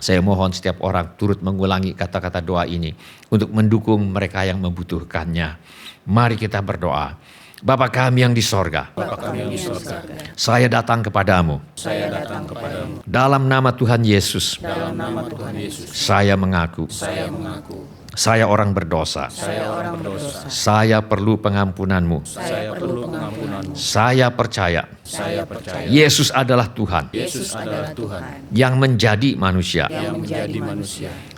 S3: Saya mohon setiap orang turut mengulangi kata-kata doa ini untuk mendukung mereka yang membutuhkannya. Mari kita berdoa. Bapa kami yang di sorga, saya datang kepadamu. Dalam nama Tuhan Yesus, saya mengaku, saya orang berdosa. Saya perlu pengampunanmu. Saya percaya Yesus adalah Tuhan yang menjadi manusia.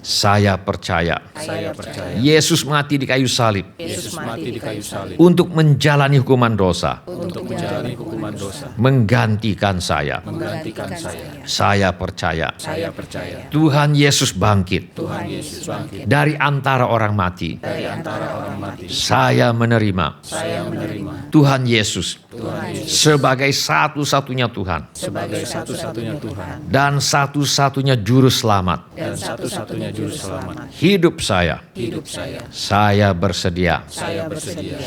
S3: Saya percaya Yesus mati di kayu salib untuk menjalani hukuman dosa, menggantikan saya. Saya percaya Tuhan Yesus bangkit dari antara orang mati. Saya menerima Tuhan Yesus sebagai satu-satunya Tuhan dan satu-satunya juru selamat. Hidup saya bersedia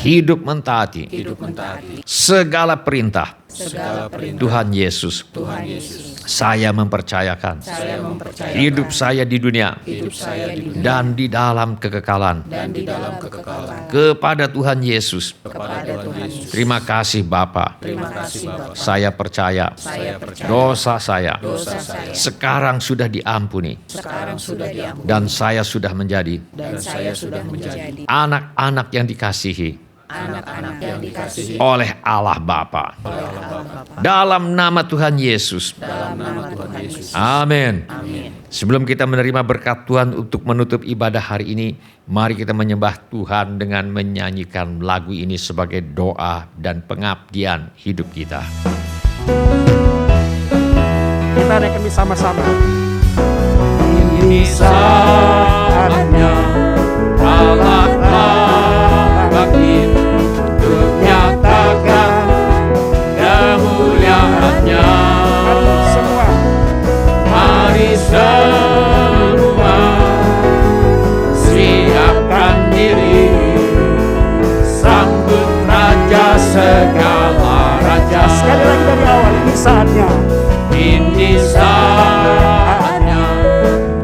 S3: hidup mentaati segala perintah Tuhan Yesus. Saya mempercayakan hidup saya di dunia dan di dalam kekekalan kepada Tuhan Yesus. Terima kasih Bapa. Saya percaya dosa saya sekarang sudah diampuni dan saya sudah menjadi anak-anak yang dikasihi oleh Allah Bapa. Dalam nama Tuhan Yesus. Amin. Sebelum kita menerima berkat Tuhan untuk menutup ibadah hari ini, mari kita menyembah Tuhan dengan menyanyikan lagu ini sebagai doa dan pengabdian hidup kita.
S5: Kita naikkan bersama-sama.
S4: Ini saatnya Allah bangkit untuk nyatakan kemuliaan-Nya. Mari semua siapkan diri, sambut Raja segala raja.
S5: Sekali lagi dari awal, ini saatnya.
S4: Ini saatnya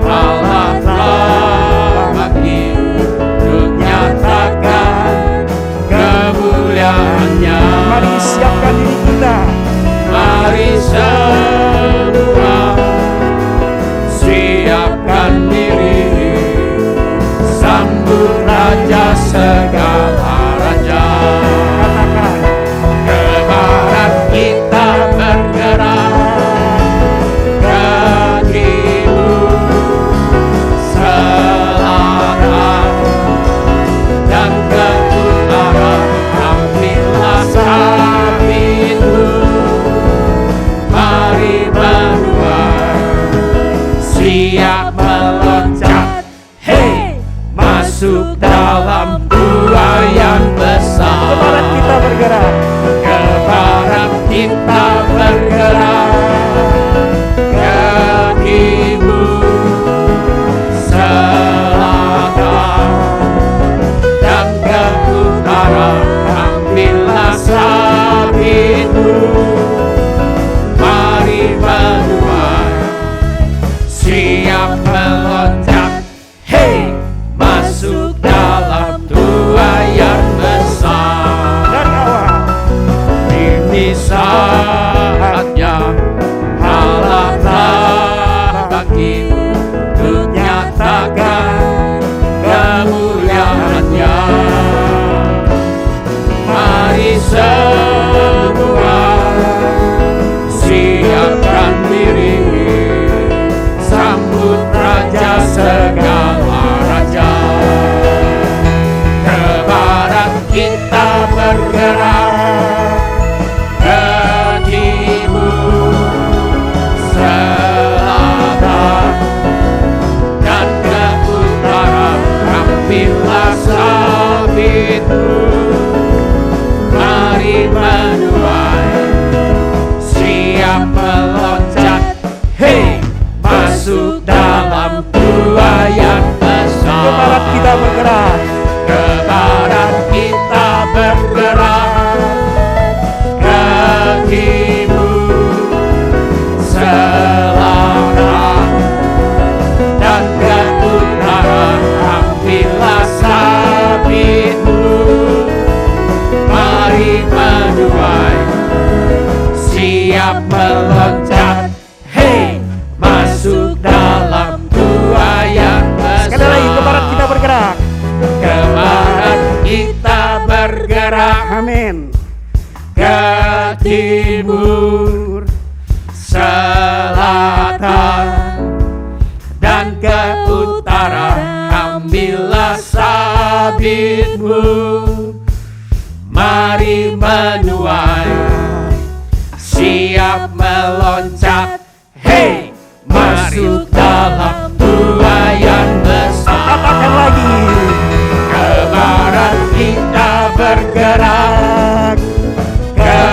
S4: Allah telah bangkit untuk nyatakan kemuliaan-Nya.
S5: Mari siapkan diri kita.
S4: Mari semua siapkan diri, sambut Raja segala raja.
S5: Katakan,
S4: Ke barat kita bergerak, ke timur, selatan, dan ke utara. Ambillah sabitmu, mari menuai, siap meloncat, hey, masuk dalam buayan besar.
S5: ke barat kita bergerak.
S4: Ke barat kita bergerak, ke timur, selatan, dan ke utara. Ambillah sabitmu, mari menuai, siap meloncat, hey, masuk dalam buayan besar.
S5: Dari awal,
S4: Ini saatnya Allah telah bangkit untuk nyatakan kemuliaan-Nya. Mari semua siapkan diri, sambut Raja segala raja. Ke barat kita bergerak, ke timur, selatan, dan ke utara. Ambillah sabitmu, mari menuai, siap meloncat, hey, masuk dalam buayan besar.
S5: ke barat kita bergerak.
S4: Ke meloncat, hey, masuk dalam gua yang besar.
S5: Sekali lagi ke barat kita bergerak.
S4: Ke barat kita bergerak,
S5: Amin.
S4: ke timur, selatan, dan ke utara. Ambillah sabitmu, mari menuai, siap meloncat, hey, masuk dalam buayan besar.
S5: Katakan lagi.
S4: Ke barat kita bergerak, ke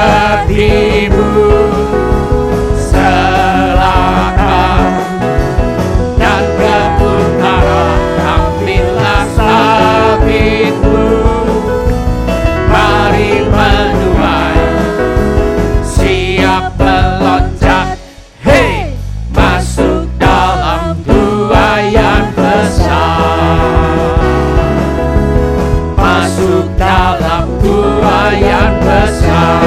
S4: timur, selatan, dan ke utara. Ambillah sabitmu, mari menuai, siap meloncat, hey, masuk dalam buayan besar. Masuk dalam buayan besar.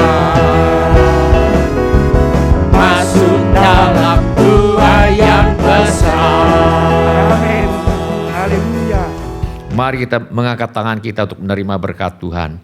S4: Masuk dalam buayan besar.
S5: Amin. Haleluya.
S3: Mari kita mengangkat tangan kita untuk menerima berkat Tuhan.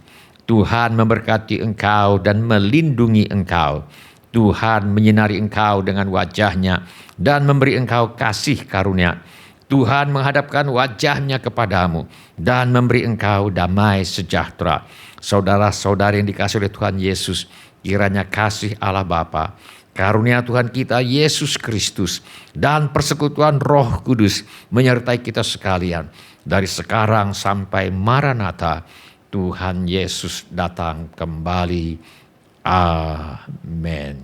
S3: Tuhan memberkati engkau dan melindungi engkau. Tuhan menyinari engkau dengan wajah-Nya dan memberi engkau kasih karunia. Tuhan menghadapkan wajah-Nya kepadamu dan memberi engkau damai sejahtera. Saudara-saudari yang dikasihi oleh Tuhan Yesus, kiranya kasih Allah Bapa, karunia Tuhan kita Yesus Kristus, dan persekutuan Roh Kudus menyertai kita sekalian dari sekarang sampai Maranatha. Tuhan Yesus datang kembali. Amin.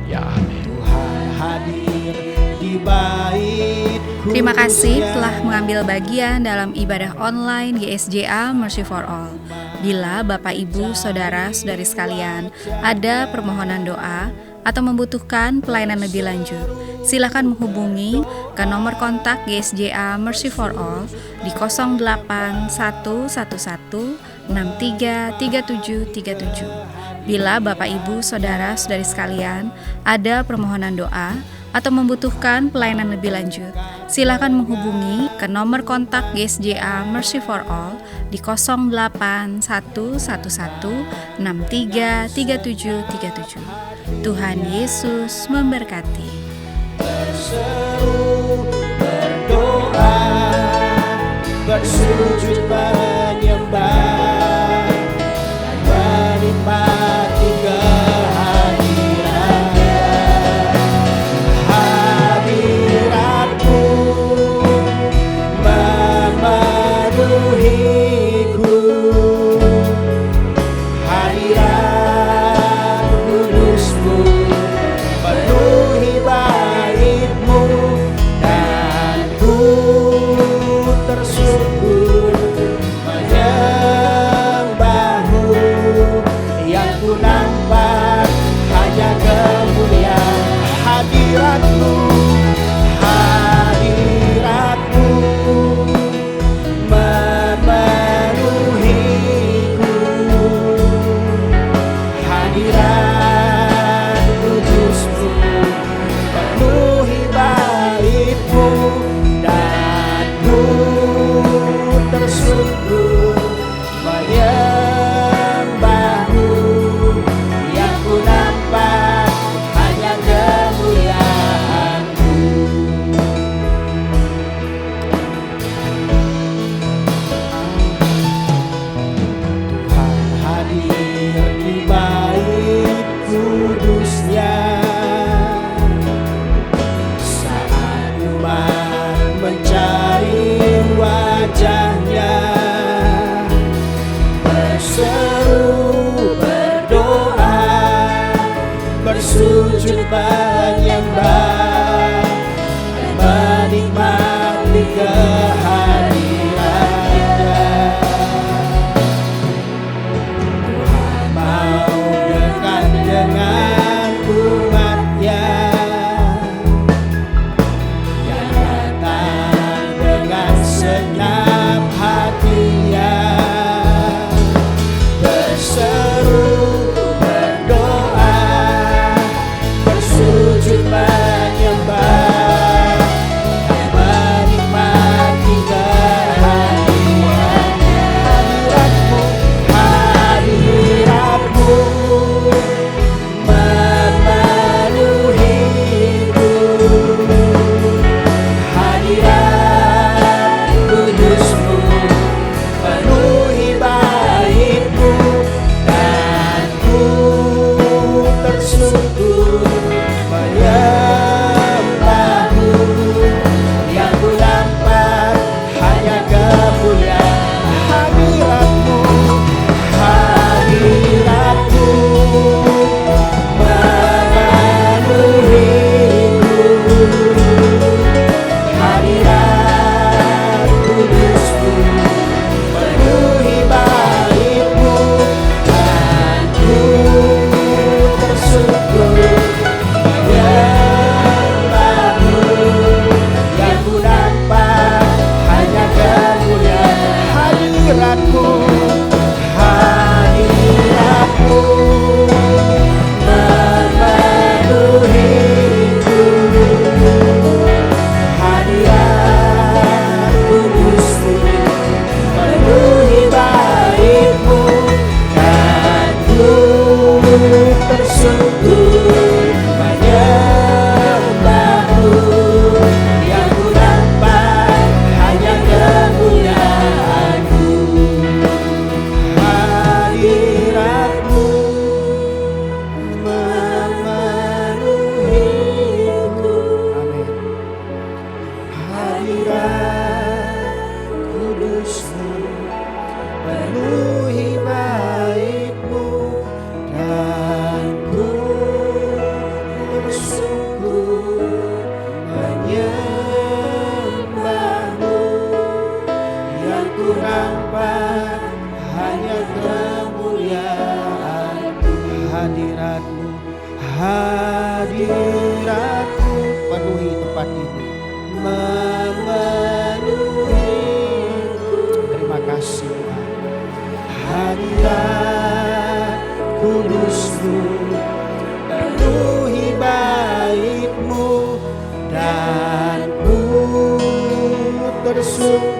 S3: Ya, amin.
S2: Tuhan hadir di baitku.
S1: Terima kasih telah mengambil bagian dalam ibadah online GSJA Mercy for All. Bila Bapak, Ibu, Saudara, Saudari sekalian ada permohonan doa atau membutuhkan pelayanan lebih lanjut, silakan menghubungi ke nomor kontak GSJA Mercy for All di 08111633737. Bila Bapak, Ibu, Saudara, Saudari sekalian ada permohonan doa atau membutuhkan pelayanan lebih lanjut, silakan menghubungi ke nomor kontak GSJA Mercy for All di 08111633737. Tuhan Yesus memberkati.
S2: Berseru, berdoa, bersujud menyembah, dan menikmati kehadiran-Nya. Hadirat-Mu memenuhiku, hadirat kudus-Mu penuhi bait-Mu, dan ku tersungkur menyembah-Mu. Yang ku nampak hanya kemuliaan hadirat-Mu, hadirat-Mu memenuhiku, hadirat kudus-Mu penuhi bait-Mu, dan ku tersungkur menyembah-Mu. Yang ku nampak hanya kemuliaan-Mu. Tuhan hadir di bait kudus-Nya saat umat mencari wajah-Nya. Berseru, berdoa, bersujud menyembah, dan menikmati kehadiran-Nya. Tuhan mau dekat dengan umat-Nya yang datang dengan segenap hati-Nya. Berseru, berdoa,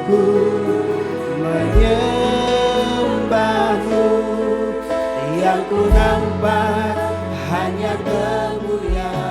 S2: ku menyembahmu, yang ku nampak hanya kemuliaan